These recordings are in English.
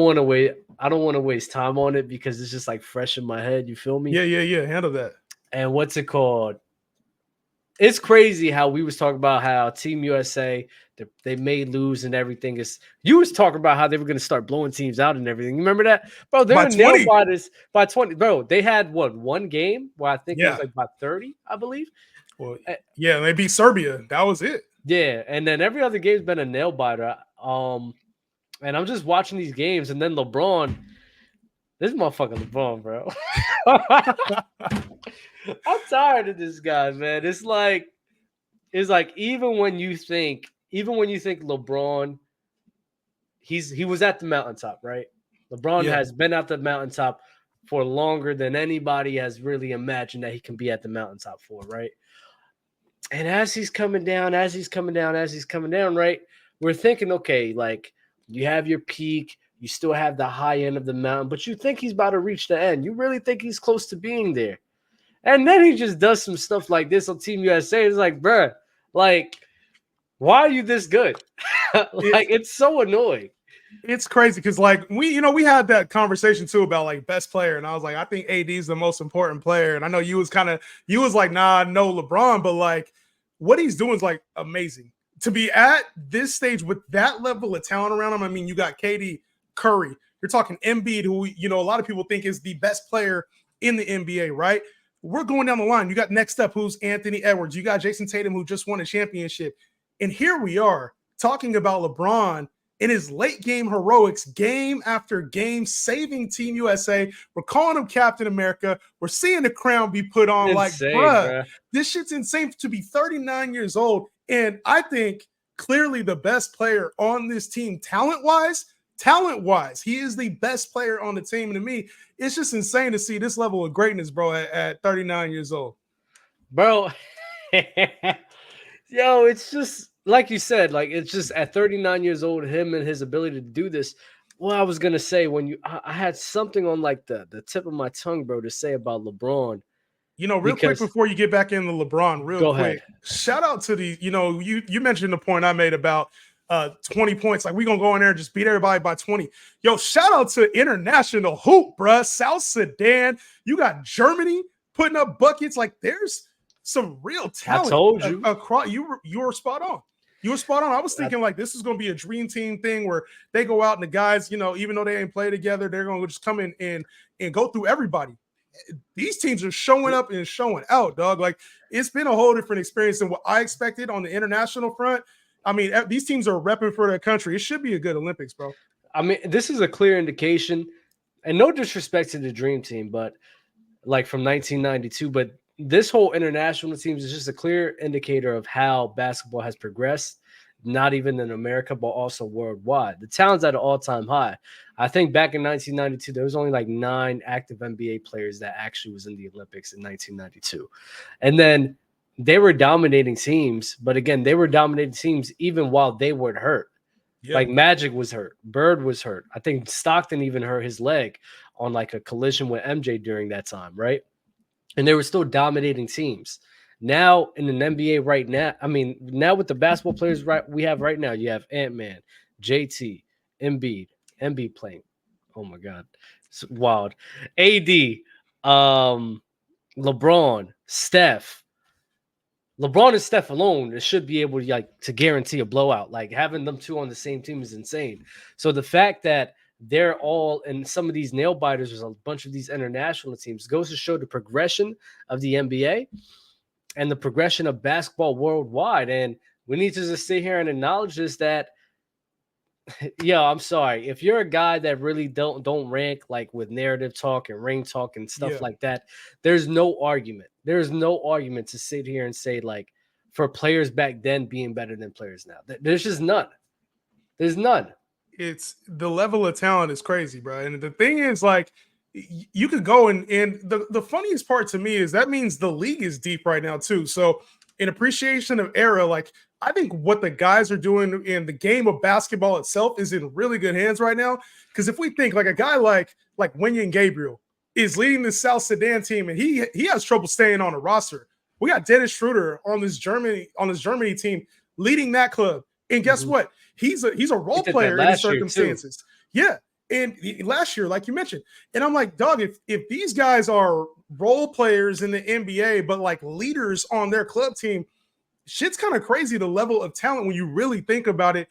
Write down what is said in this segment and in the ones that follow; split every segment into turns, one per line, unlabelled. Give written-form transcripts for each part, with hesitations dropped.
want to wait. I don't want to waste time on it because it's just like fresh in my head. You feel me?
Yeah. Handle that.
And what's it called? It's crazy how we was talking about how Team USA they may lose and everything. Is you was talking about how they were going to start blowing teams out and everything. You remember that, bro?
By
They're nail
20.
biters by 20, bro. They had one game where I think it was
Yeah.
like by 30, I believe.
Well, yeah, they beat Serbia. That was it.
Yeah, and then every other game's been a nail biter. And I'm just watching these games, and then LeBron, this motherfucker LeBron, bro. I'm tired of this guy, man. It's like even when you think LeBron, he was at the mountaintop, right? LeBron
Yeah.
has been at the mountaintop for longer than anybody has really imagined that he can be at the mountaintop for, right? And as he's coming down, right? We're thinking, okay, like you have your peak, you still have the high end of the mountain, but you think he's about to reach the end. You really think he's close to being there. And then he just does some stuff like this on Team USA. It's like, bruh, like, why are you this good? Like, it's so annoying.
It's crazy because, like, we had that conversation too about like best player, and I was like, I think AD is the most important player. And I know you was like, nah, no LeBron, but like what he's doing is like amazing. To be at this stage with that level of talent around him, I mean, you got KD, Curry, you're talking Embiid, who a lot of people think is the best player in the NBA, right? We're going down the line. You got next up, who's Anthony Edwards. You got Jason Tatum, who just won a championship. And here we are talking about LeBron in his late game heroics, game after game, saving Team USA. We're calling him Captain America. We're seeing the crown be put on.
Insane,
like,
bruh.
This shit's insane to be 39 years old. And I think clearly the best player on this team, talent-wise, he is the best player on the team. And to me, it's just insane to see this level of greatness, bro, at 39 years old.
Bro, yo, it's just like you said, like it's just at 39 years old, him and his ability to do this. Well, I was gonna say I had something on like the tip of my tongue, bro, to say about LeBron.
Real quick before you get back into LeBron, real quick, shout out to the, you mentioned the point I made about 20 points. Like, we're going to go in there and just beat everybody by 20. Yo, shout out to international hoop, bruh. South Sudan. You got Germany putting up buckets. Like, there's some real talent.
I told you.
Across, you were spot on. You were spot on. I was thinking like this is going to be a dream team thing where they go out and the guys, even though they ain't play together, they're going to just come in and go through everybody. These teams are showing up and showing out, dog. Like, it's been a whole different experience than what I expected on the international front. I mean, these teams are repping for their country. It should be a good Olympics, bro.
I mean, this is a clear indication, and no disrespect to the Dream Team, but like from 1992, but this whole international teams is just a clear indicator of how basketball has progressed, not even in America, but also worldwide. The talent's at an all-time high. I think back in 1992, there was only like 9 active NBA players that actually was in the Olympics in 1992. And then they were dominating teams, but again, they were dominating teams even while they were hurt. Yeah. Like Magic was hurt. Bird was hurt. I think Stockton even hurt his leg on like a collision with MJ during that time, right? And they were still dominating teams. Now in an NBA right now, I mean, now with the basketball players we have right now, you have Ant-Man, JT, Embiid playing. Oh my God. It's wild. AD, LeBron, Steph. LeBron and Steph alone, it should be able to guarantee a blowout. Like, having them two on the same team is insane. So the fact that they're all in some of these nail biters, there's a bunch of these international teams, goes to show the progression of the NBA and the progression of basketball worldwide. And we need to just sit here and acknowledge this, that, yo, I'm sorry. If you're a guy that really don't rank like with narrative talk and ring talk and stuff like that, there's no argument. There's no argument to sit here and say, like, for players back then being better than players now. There's just none. There's none.
It's the level of talent is crazy, bro. And the thing is, like, you could go and the funniest part to me is that means the league is deep right now too. So in appreciation of era, like, I think what the guys are doing in the game of basketball itself is in really good hands right now. Because if we think like a guy like Wenyen Gabriel is leading the South Sudan team, and he has trouble staying on a roster. We got Dennis Schroeder on this Germany team leading that club. And guess what? He's a role player in his circumstances. Yeah. And last year, like you mentioned, and I'm like, dog, if these guys are role players in the NBA, but like leaders on their club team, shit's kind of crazy. The level of talent when you really think about it.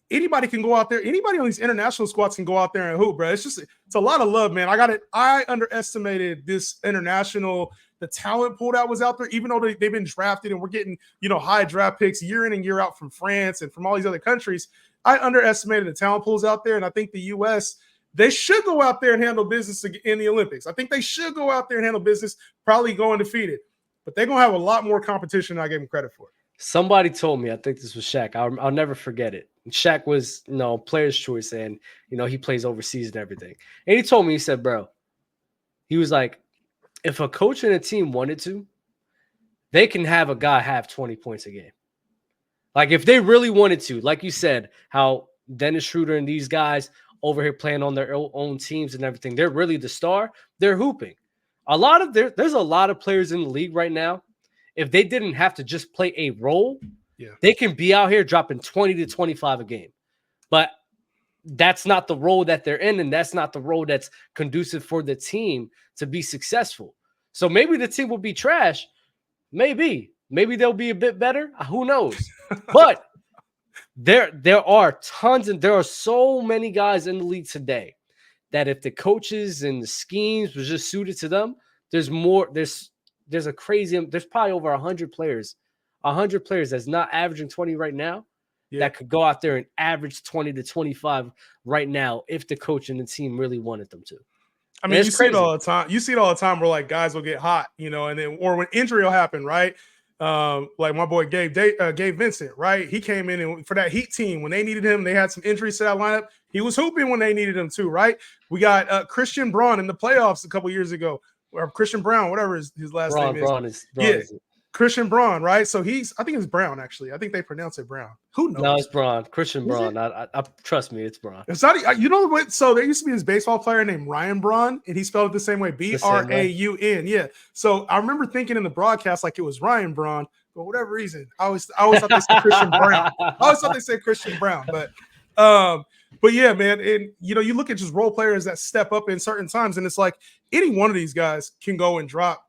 Anybody can go out there. Anybody on these international squads can go out there and hoop, bro. It's a lot of love, man. I underestimated this international, the talent pool that was out there, even though they've been drafted and we're getting, high draft picks year in and year out from France and from all these other countries. I underestimated the talent pools out there. And I think the U.S., they should go out there and handle business in the Olympics. I think they should go out there and handle business, probably go undefeated. But they're going to have a lot more competition than I gave them credit for.
Somebody told me, I think this was Shaq. I'll never forget it. Shaq was, player's choice, and he plays overseas and everything. And he told me, he said, bro, he was like, if a coach and a team wanted to, they can have a guy have 20 points a game. Like if they really wanted to, like you said, how Dennis Schroeder and these guys over here playing on their own teams and everything, they're really the star. They're hooping. There's a lot of players in the league right now. If they didn't have to just play a role, they can be out here dropping 20 to 25 a game. But that's not the role that they're in, and that's not the role that's conducive for the team to be successful. So maybe the team will be trash. Maybe they'll be a bit better. Who knows? But there are tons, and there are so many guys in the league today that if the coaches and the schemes was just suited to them, there's probably over 100 players that's not averaging 20 right now that could go out there and average 20 to 25 right now if the coach and the team really wanted them to.
I mean, you see it all the time. You see it all the time where like guys will get hot, and then or when injury will happen, right? Like my boy Gabe Vincent, right? He came in and for that Heat team when they needed him, they had some injuries to that lineup. He was hooping when they needed him too, right? We got Christian Braun in the playoffs a couple years ago. Or Christian Brown, whatever his last name is. Braun. Christian Braun, right? So I think it's Brown, actually. I think they pronounce it Brown. Who knows?
No, it's Braun. Christian Braun. I trust me, it's Braun.
It's not, you know what? So there used to be this baseball player named Ryan Braun, and he spelled it the same way, Braun. Yeah. So I remember thinking in the broadcast like it was Ryan Braun, for whatever reason. I always thought they said Christian Brown. I always thought they said Christian Brown, but yeah, man, and you look at just role players that step up in certain times, and it's like any one of these guys can go and drop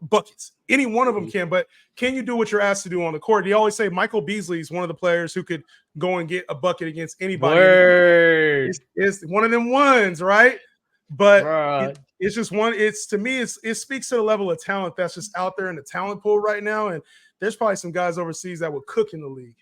buckets. Any one of them can, but can you do what you're asked to do on the court? They always say Michael Beasley is one of the players who could go and get a bucket against anybody. It's one of them ones, right? But it's just one. To me, it speaks to the level of talent that's just out there in the talent pool right now, and there's probably some guys overseas that will cook in the league.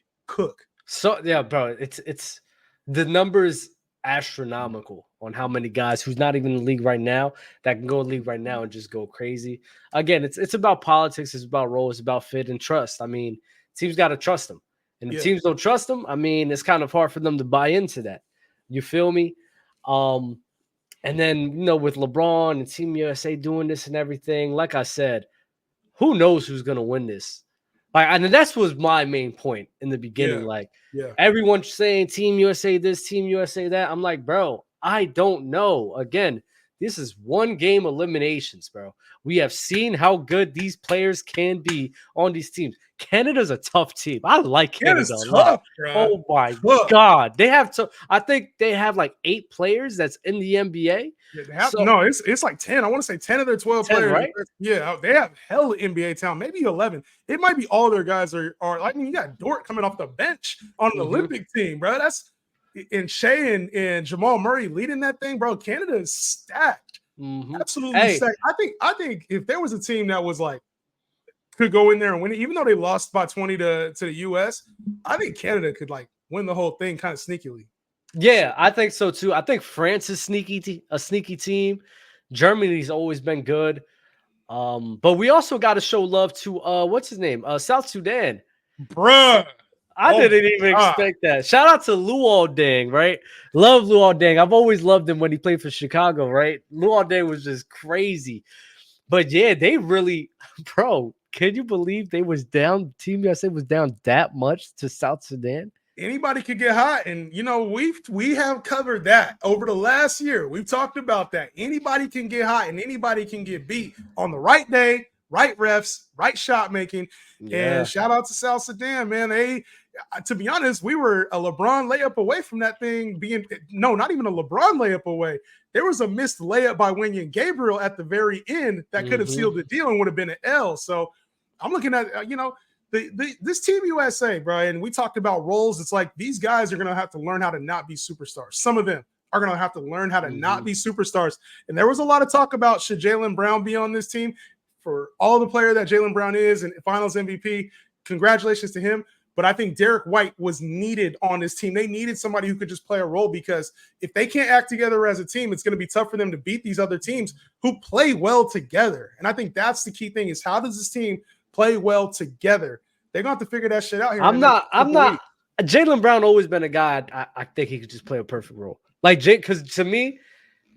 So yeah, bro, it's the numbers astronomical on how many guys who's not even in the league right now that can go in the league right now and just go crazy. Again, it's about politics, it's about role, it's about fit and trust. I mean, teams got to trust them. And if teams don't trust them, I mean, it's kind of hard for them to buy into that. You feel me? And then, with LeBron and Team USA doing this and everything, like I said, who knows who's going to win this? And that was my main point in the beginning. Everyone's saying Team USA this, Team USA that. I'm like, bro, I don't know. Again, this is one game eliminations, bro. We have seen how good these players can be on these teams. Canada's a tough team. I like Canada a lot. Bro. Oh my God. I think they have like 8 players that's in the NBA.
It's like 10. I want to say 10 of their 12 players. Right? Yeah, they have hell of NBA talent, maybe 11. It might be all their guys are you got Dort coming off the bench on an Olympic team, bro. And Shea and Jamal Murray leading that thing, bro. Canada is stacked. Absolutely stacked. I think if there was a team that was like could go in there and win it, even though they lost by 20 to the US, I think Canada could like win the whole thing kind of sneakily.
Yeah, I think so too. I think France is a sneaky team. Germany's always been good. But we also got to show love to what's his name? South Sudan.
Bruh.
I didn't even expect that. Shout out to Luol Deng, right? Love Luol Deng. I've always loved him when he played for Chicago, right? Luol Deng was just crazy. But yeah, they really, bro, can you believe they was down? Team USA was down that much to South Sudan?
Anybody could get hot, and we have covered that over the last year. We've talked about that. Anybody can get hot, and anybody can get beat on the right day, right refs, right shot making. Yeah. And shout out to South Sudan, man. to be honest, we were a LeBron layup away from that thing being no, not even a LeBron layup away. There was a missed layup by Wenyen Gabriel at the very end that could have sealed the deal and would have been an L. So I'm looking at this Team USA, bro. And we talked about roles. It's like these guys are going to have to learn how to not be superstars. Some of them are going to have to learn how to not be superstars. And there was a lot of talk about should Jaylen Brown be on this team. For all the player that Jaylen Brown is and Finals MVP, congratulations to him. But I think Derek White was needed on this team. They needed somebody who could just play a role, because if they can't act together as a team, it's going to be tough for them to beat these other teams who play well together. And I think that's the key thing, is how does this team play well together? They're going to have to figure that shit out here.
I'm not. Jaylen Brown always been a guy I think he could just play a perfect role. Like because to me,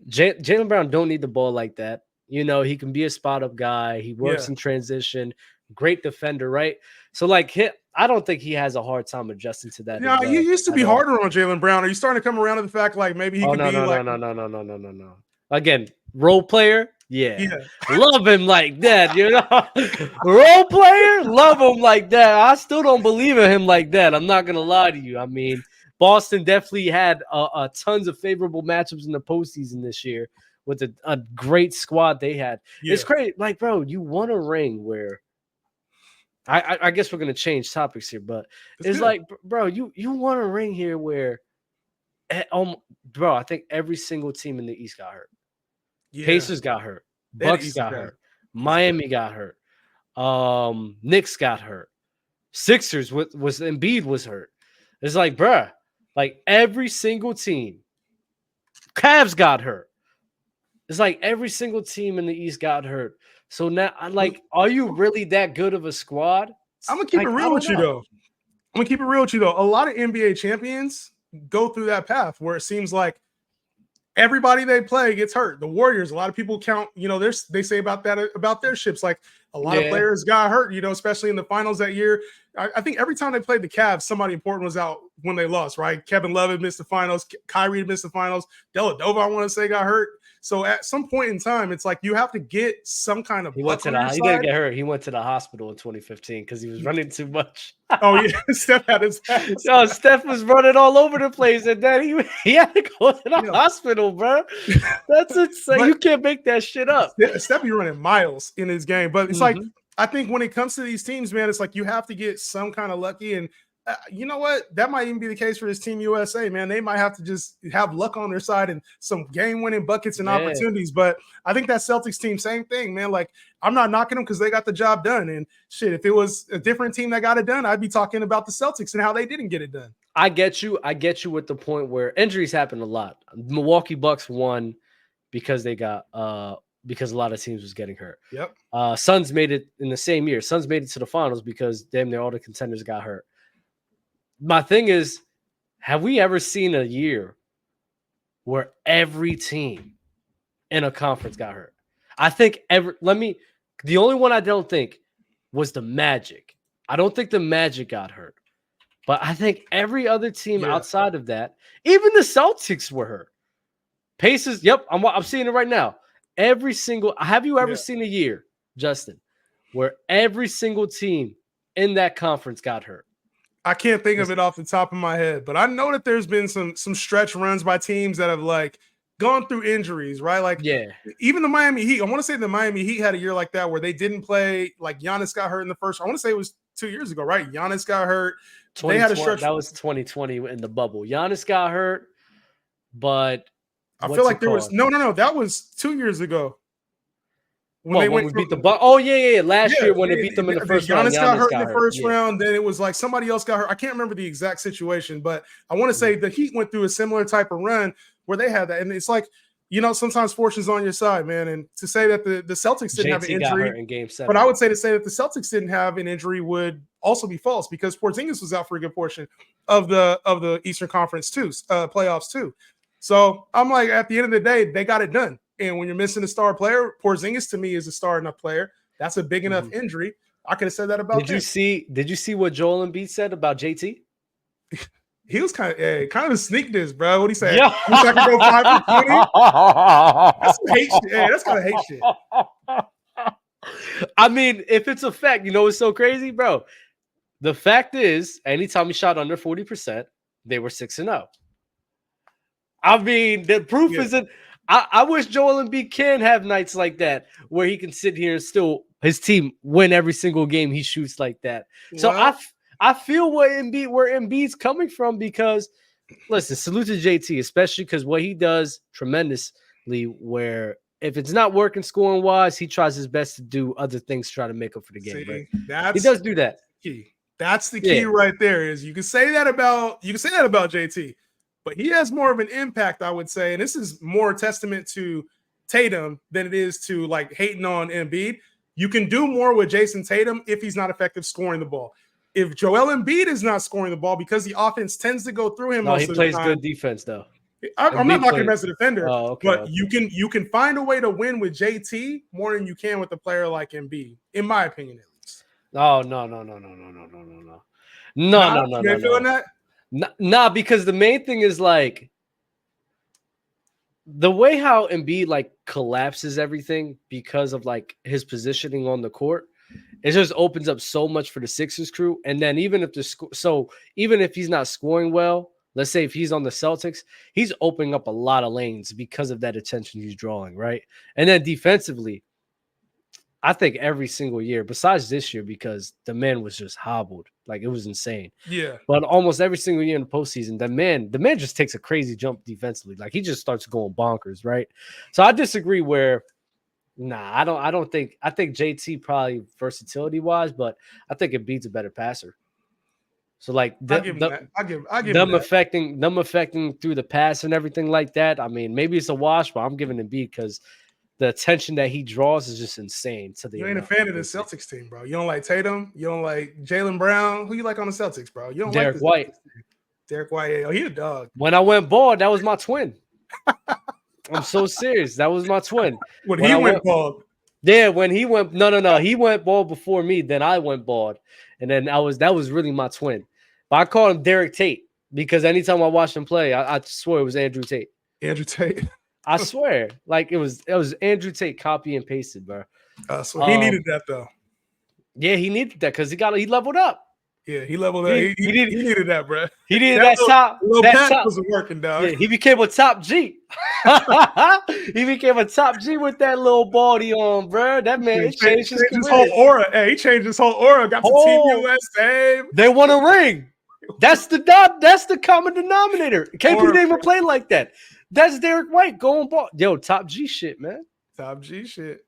Jaylen Brown don't need the ball like that. You know, he can be a spot up guy. He works in transition. Great defender, right? So like, I don't think he has a hard time adjusting to that.
Yeah, you used to be harder on Jaylen Brown. Are you starting to come around to the fact like maybe he could be like
no. Again, role player. Yeah. Love him like that, you know. Role player, love him like that. I still don't believe in him like that. I'm not gonna lie to you. I mean, Boston definitely had tons of favorable matchups in the postseason this year with a great squad they had. Yeah. It's crazy. Like, bro, you won a ring where I guess we're gonna change topics here, but it's good. Like, bro, you won a ring here where, bro, I think every single team in the East got hurt. Yeah. Pacers got hurt. Bucks got hurt. Miami got hurt. Knicks got hurt. Sixers was Embiid was hurt. It's like, bruh, like every single team. Cavs got hurt. It's like every single team in the East got hurt. So now, are you really that good of a squad?
I'm gonna keep it real with you though. A lot of NBA champions go through that path where it seems like everybody they play gets hurt. The Warriors, a lot of people count, they say about that about their ships. Like a lot of players got hurt, especially in the finals that year. I think every time they played the Cavs, somebody important was out when they lost, right? Kevin Love had missed the finals. Kyrie missed the finals. Dellavedova, I want to say, got hurt. So at some point in time, it's like you have to get some kind of.
He didn't get hurt. He went to the hospital in 2015 because he was running too much.
Oh yeah, Steph had his ass.
Yo, Steph was running all over the place, and then he had to go to the hospital, bro. That's insane. You can't make that shit up.
Steph be running miles in his game, but it's like I think when it comes to these teams, man, it's like you have to get some kind of lucky. And you know what? That might even be the case for this Team USA, man. They might have to just have luck on their side and some game-winning buckets and opportunities. But I think that Celtics team, same thing, man. Like, I'm not knocking them because they got the job done. And shit, if it was a different team that got it done, I'd be talking about the Celtics and how they didn't get it done.
I get you with the point where injuries happen a lot. Milwaukee Bucks won because they got because a lot of teams was getting hurt.
Yep.
Suns made it in the same year. Suns made it to the finals because damn near all the contenders got hurt. My thing is, have we ever seen a year where every team in a conference got hurt? I think the only one I don't think was the Magic. I don't think the Magic got hurt. But I think every other team outside of that, even the Celtics were hurt. Pacers, yep, I'm seeing it right now. Have you ever seen a year, Justin, where every single team in that conference got hurt?
I can't think of it off the top of my head, but I know that there's been some stretch runs by teams that have like gone through injuries, right? Like, even the Miami Heat. I want to say the Miami Heat had a year like that where they didn't play. Like Giannis got hurt in the first. I want to say it was 2 years ago, right? Giannis got hurt. They had a stretch.
That was 2020 in the bubble. Giannis got hurt, but
I feel like there was no. That was 2 years ago.
When we beat the Bucks. Oh, yeah. Last year when they beat them in the first round.
Giannis got hurt in the first round. Then it was like somebody else got hurt. I can't remember the exact situation, but I want to say the Heat went through a similar type of run where they had that. And it's like, sometimes fortune's on your side, man. And to say that the Celtics didn't have an injury
in Game 7.
But I would say that the Celtics didn't have an injury would also be false because Porzingis was out for a good portion of the Eastern Conference playoffs too. So I'm like, at the end of the day, they got it done. And when you're missing a star player, Porzingis to me is a star enough player. That's a big enough injury. I could have said that about.
Did you see what Joel Embiid said about JT?
He was kind of a sneak diss, bro. What he say? Yeah. I could go 5 for 20. That's some hate shit. Yeah, that's kind of hate shit.
I mean, if it's a fact, it's so crazy, bro. The fact is, anytime he shot under 40%, they were 6-0. I mean, the proof
Yeah.
isn't. I wish Joel Embiid can have nights like that where he can sit here and still his team win every single game he shoots like that. So
Well,
I feel where Embiid's coming from because listen, salute to JT, especially because what he does tremendously. Where if it's not working scoring wise, he tries his best to do other things to try to make up for the game.
see,
But he does do that.
key. That's the key right there. Is you can say that about JT, but he has more of an impact, I would say, and this is more testament to Tatum than it is to like hating on Embiid. You can do more with Jason Tatum if he's not effective scoring the ball. If Joel Embiid is not scoring the ball because the offense tends to go through him,
No, he plays good defense though.
I'm not knocking him as a defender,
okay,
but you can find a way to win with JT more than you can with a player like Embiid, in my opinion, at least.
Oh no. You
ain't feeling that?
Nah, because the main thing is like the way how Embiid like collapses everything because of like his positioning on the court. It just opens up so much for the Sixers crew. And then even if even if he's not scoring well, let's say if he's on the Celtics, he's opening up a lot of lanes because of that attention he's drawing, right? And then defensively, I think every single year, besides this year, because the man was just hobbled. Like it was insane.
Yeah.
But almost every single year in the postseason, the man just takes a crazy jump defensively. Like he just starts going bonkers, right? So I disagree where I think JT probably versatility wise, but I think Embiid's a better passer. So like
I give him
them
that.
affecting through the pass and everything like that. I mean, maybe it's a wash, but I'm giving Embiid because the attention that he draws is just insane. To the
You ain't a fan of the Celtics team, bro. You don't like Tatum. You don't like Jaylen Brown. Who you like on the Celtics, bro? You don't
Derek
like
White.
Derek White. Oh, he a dog.
When I went bald, that was my twin. I'm so serious. That was my twin.
When he went bald.
Yeah, when he went no. He went bald before me, then I went bald. And then that was really my twin. But I called him Derek Tate because anytime I watched him play, I swear it was Andrew Tate.
Andrew Tate.
I swear. Like it was Andrew Tate copy and pasted, bro.
So he needed that though.
Yeah, he needed that because he leveled up.
Yeah, he leveled up. He needed that, bro.
He needed that top.
That top wasn't working, dog.
Yeah, he became a top G. He became a top G with that little body on, bro. That man changed his
whole aura. Hey, he changed his whole aura. Got to Team USA.
They won a ring. That's the common denominator. KP didn't even play like that. That's Derek White going ball. Yo, top G shit, man.
Top G shit.